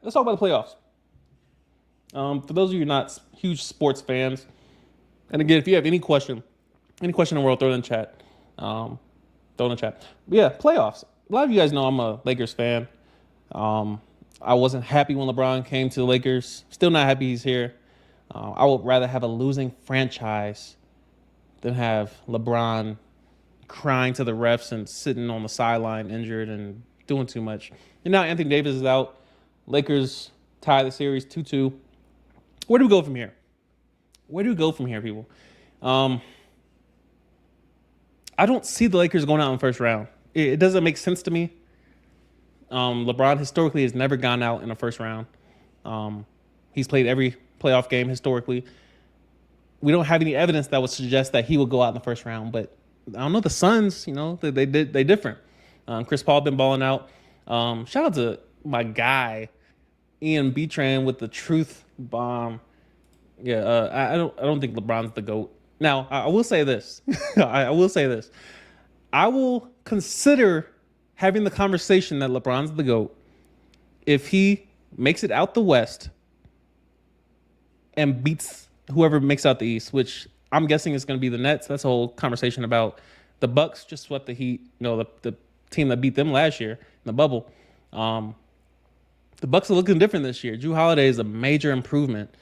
let's talk about the playoffs. For those of you who are not huge sports fans, and again, if you have any question in the world, throw it in the chat. Throw it in the chat. But yeah, playoffs. A lot of you guys know I'm a Lakers fan. I wasn't happy when LeBron came to the Lakers. Still not happy he's here. I would rather have a losing franchise than have LeBron crying to the refs and sitting on the sideline injured and doing too much. And now Anthony Davis is out. Lakers tie the series 2-2. Where do we go from here? Where do we go from here, people? I don't see the Lakers going out in the first round. It doesn't make sense to me. LeBron historically has never gone out in the first round. He's played every playoff game historically. We don't have any evidence that would suggest that he will go out in the first round, but I don't know. The Suns, they different. Chris Paul been balling out. Shout out to my guy Ian Betran with the truth bomb. Yeah, I don't think LeBron's the GOAT. Now, I will say this. I will say this. I will consider having the conversation that LeBron's the GOAT if he makes it out the West and beats whoever makes out the East, which I'm guessing is going to be the Nets. That's a whole conversation about the Bucks just swept the Heat, the team that beat them last year in the bubble. The Bucks are looking different this year. Jrue Holiday is a major improvement.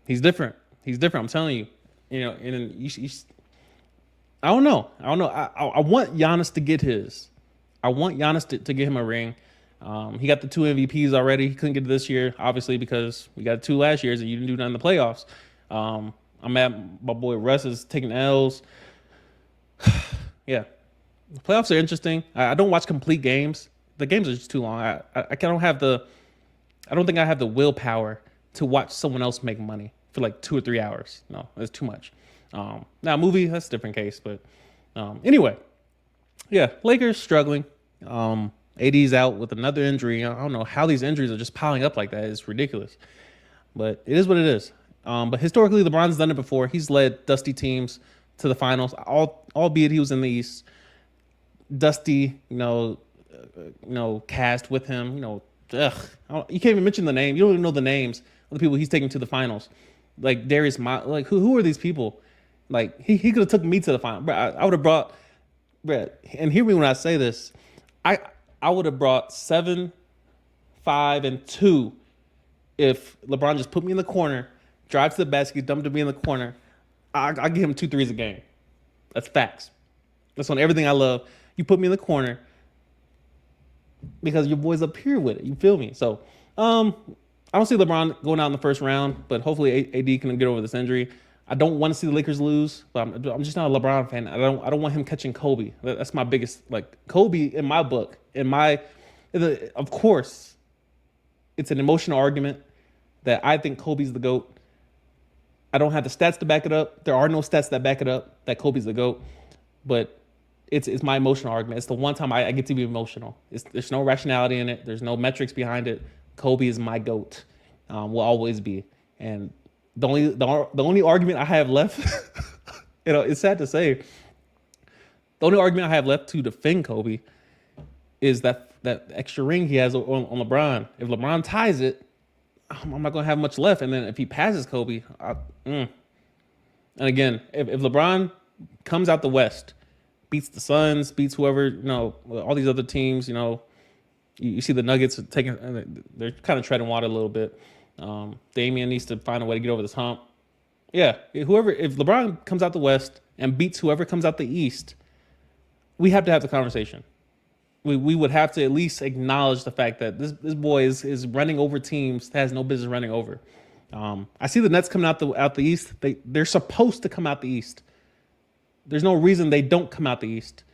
He's different. He's different. I'm telling you. I don't know. I want Giannis to get his. I want Giannis to get him a ring. He got the 2 MVPs already. He couldn't get it this year, obviously, because we got 2 last years and you didn't do nothing in the playoffs. I'm mad my boy Russ is taking L's. Yeah. The playoffs are interesting. I don't watch complete games. The games are just too long. I don't think I have the willpower to watch someone else make money for like 2 or 3 hours. No, that's too much. Now a movie, that's a different case. But anyway, yeah, Lakers struggling. AD's out with another injury. I don't know how these injuries are just piling up like that. It's ridiculous. But it is what it is. But historically, LeBron's done it before. He's led dusty teams to the finals, albeit he was in the East. Dusty, cast with him. You can't even mention the name. You don't even know the names of the people he's taking to the finals. Like Darius, like who are these people? Like he could have took me to the final. I would have brought, and hear me when I say this. I would have brought 7, 5, and 2 if LeBron just put me in the corner, drive to the basket, dump to me in the corner. I give him 2 threes a game. That's facts. That's on everything I love. You put me in the corner because your boy's up here with it. You feel me? So I don't see LeBron going out in the first round, but hopefully AD can get over this injury. I don't want to see the Lakers lose, but I'm just not a LeBron fan. I don't want him catching Kobe. That's my biggest, Kobe in my book. Of course, it's an emotional argument that I think Kobe's the GOAT. I don't have the stats to back it up. There are no stats that back it up that Kobe's the GOAT, but it's my emotional argument. It's the one time I get to be emotional. There's no rationality in it. There's no metrics behind it. Kobe is my GOAT. Will always be. And the only argument I have left, it's sad to say, the only argument I have left to defend Kobe is that extra ring he has on LeBron. If LeBron ties it, I'm not going to have much left. And then if he passes Kobe, and again, if LeBron comes out the West, beats the Suns, beats whoever, all these other teams, you see the Nuggets they're kind of treading water a little bit. Damian needs to find a way to get over this hump. Yeah, if LeBron comes out the West and beats whoever comes out the East, we have to have the conversation. We would have to at least acknowledge the fact that this boy is running over teams that has no business running over. I see the Nets coming out the East. They're supposed to come out the East. There's no reason they don't come out the East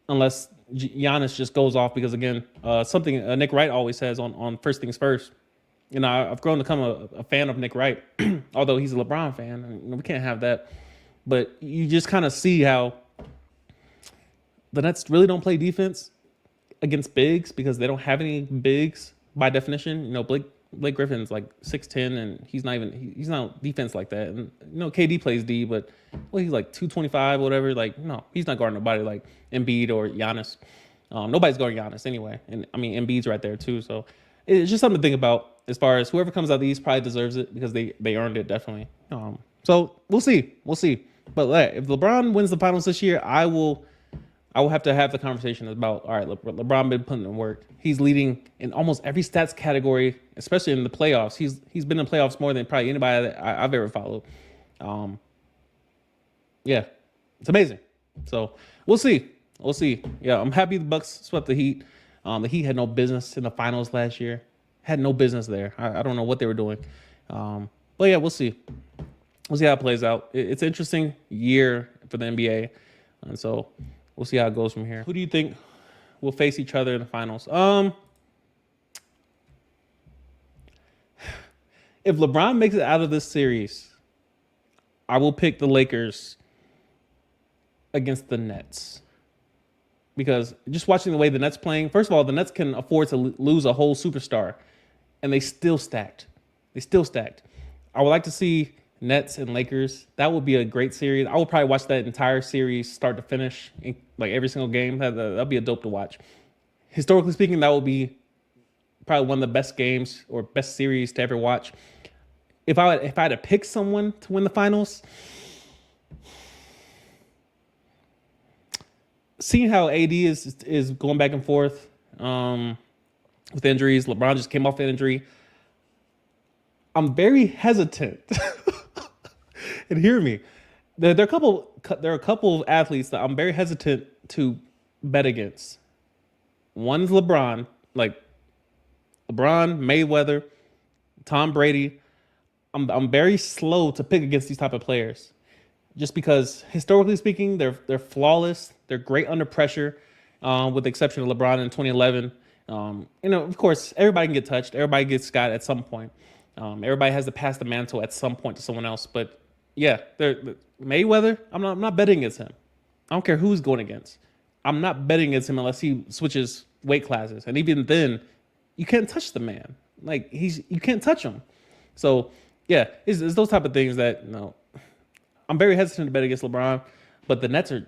unless Giannis just goes off because, again, something Nick Wright always says on First Things First. I've grown to become a fan of Nick Wright, although he's a LeBron fan. And we can't have that. But you just kind of see how the Nets really don't play defense against bigs because they don't have any bigs by definition. Blake Griffin's like 6'10", and he's not defense like that. And KD plays D, but he's like 225 or whatever. No, he's not guarding nobody like Embiid or Giannis. Nobody's guarding Giannis anyway, and I mean Embiid's right there too. So it's just something to think about as far as whoever comes out the East probably deserves it because they earned it definitely. So we'll see. But if LeBron wins the finals this year, I will have to have the conversation about, all right, LeBron been putting in work. He's leading in almost every stats category, especially in the playoffs. He's been in playoffs more than probably anybody that I've ever followed. Yeah, it's amazing. So we'll see. We'll see. Yeah, I'm happy the Bucks swept the Heat. The Heat had no business in the finals last year. Had no business there. I don't know what they were doing. But yeah, we'll see. We'll see how it plays out. It's an interesting year for the NBA. And so we'll see how it goes from here. Who do you think will face each other in the finals? If LeBron makes it out of this series, I will pick the Lakers against the Nets. Because just watching the way the Nets playing, first of all, the Nets can afford to lose a whole superstar, and they still stacked. I would like to see Nets and Lakers. That would be a great series. I will probably watch that entire series start to finish, like every single game. That'll be a dope to watch. Historically speaking, that will be probably one of the best games or best series to ever watch. If I had to pick someone to win the finals, seeing how AD is going back and forth with injuries, LeBron just came off an injury. I'm very hesitant. And hear me, there are a couple of athletes that I'm very hesitant to bet against. One's LeBron, like LeBron, Mayweather, Tom Brady. I'm very slow to pick against these type of players, just because historically speaking, they're flawless. They're great under pressure, with the exception of LeBron in 2011. Of course, everybody can get touched. Everybody gets got at some point. Everybody has to pass the mantle at some point to someone else. But yeah, Mayweather, I'm not betting against him. I don't care who he's going against. I'm not betting against him unless he switches weight classes. And even then, you can't touch the man. Like you can't touch him. So yeah, it's those type of things that I'm very hesitant to bet against LeBron. But the Nets are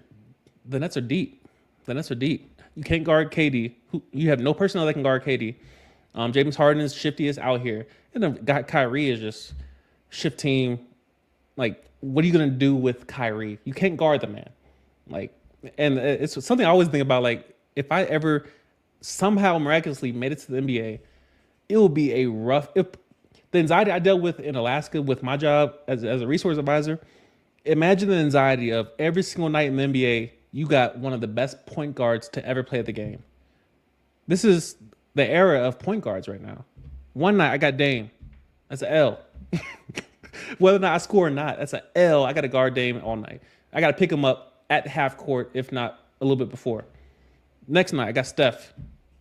deep. The Nets are deep. You can't guard KD. You have no personnel that can guard KD. James Harden is shiftiest out here, and then Kyrie is just shift team. Like, what are you gonna do with Kyrie? You can't guard the man. Like, and it's something I always think about. Like, if I ever somehow miraculously made it to the NBA, it will be a rough. If the anxiety I dealt with in Alaska with my job as a resource advisor, imagine the anxiety of every single night in the NBA. You got one of the best point guards to ever play the game. This is the era of point guards right now. One night I got Dame. That's an L. Whether or not I score or not, that's an L. I got to guard Dame all night. I got to pick him up at half court, if not a little bit before. Next night I got Steph.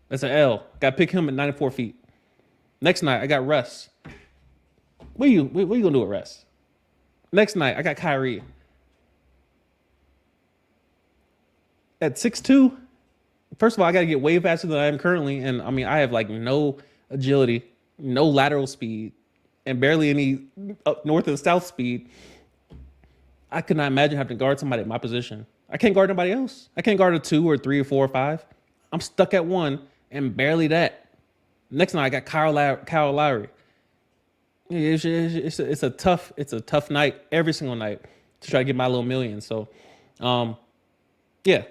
That's an L. Got to pick him at 94 feet. Next night I got Russ. What are you gonna do with Russ? Next night I got Kyrie. At 6'2", first of all, I got to get way faster than I am currently. And I mean, I have like no agility, no lateral speed, and barely any up north and south speed. I could not imagine having to guard somebody at my position. I can't guard nobody else. I can't guard a 2 or 3 or 4 or 5. I'm stuck at 1 and barely that. Next night, I got Kyle Lowry. It's a tough night every single night to try to get my little million. So, yeah.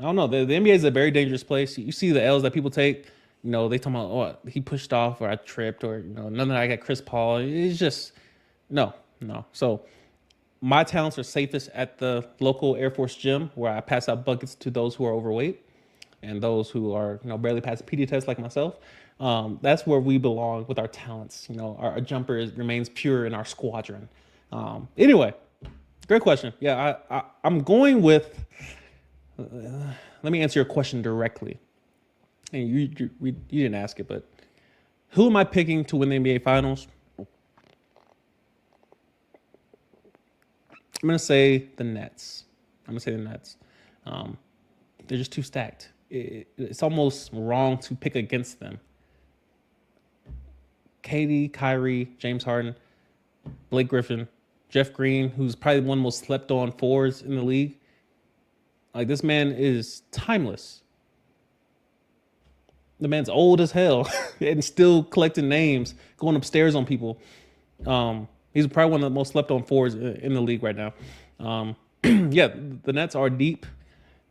I don't know. The NBA is a very dangerous place. You see the L's that people take. They talk about, oh, he pushed off or I tripped or, none of that. I got Chris Paul. It's just, no. So my talents are safest at the local Air Force gym where I pass out buckets to those who are overweight and those who are, barely passing PD tests like myself. That's where we belong with our talents. Our jumper remains pure in our squadron. Anyway, great question. Yeah, I'm going with... let me answer your question directly. And you didn't ask it, but who am I picking to win the NBA Finals? I'm going to say the Nets. They're just too stacked. It's almost wrong to pick against them. KD, Kyrie, James Harden, Blake Griffin, Jeff Green, who's probably one of the most slept on fours in the league. Like, this man is timeless. The man's old as hell and still collecting names, going upstairs on people. He's probably one of the most slept on fours in the league right now. Yeah, the Nets are deep.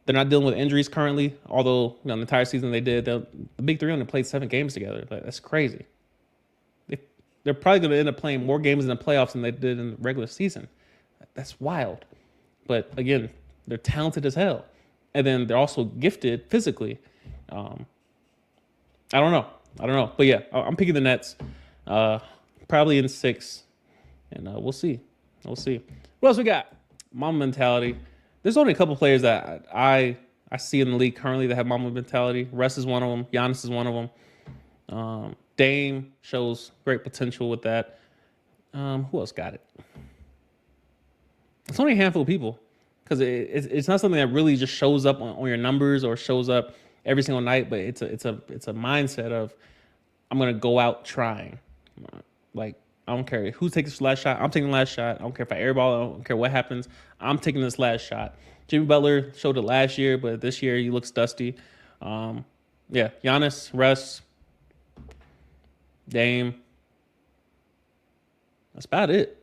They're not dealing with injuries currently, although the entire season they did. The big three only played 7 games together. Like, that's crazy. They, they're probably going to end up playing more games in the playoffs than they did in the regular season. That's wild. But again, they're talented as hell, and then they're also gifted physically. Um, I don't know. But yeah, I'm picking the Nets, uh, probably in 6, and we'll see. We'll see. What else we got? Mamba mentality. There's only a couple players that I see in the league currently that have Mamba mentality. Russ is one of them. Giannis is one of them. Dame shows great potential with that. Who else got it? It's only a handful of people because it's not something that really just shows up on your numbers or shows up every single night, but it's a mindset of I'm gonna go out trying. Like, I don't care who takes this last shot. I'm taking the last shot. I don't care if I airball. I don't care what happens. I'm taking this last shot. Jimmy Butler showed it last year, but this year he looks dusty. Yeah, Giannis, Russ, Dame. That's about it.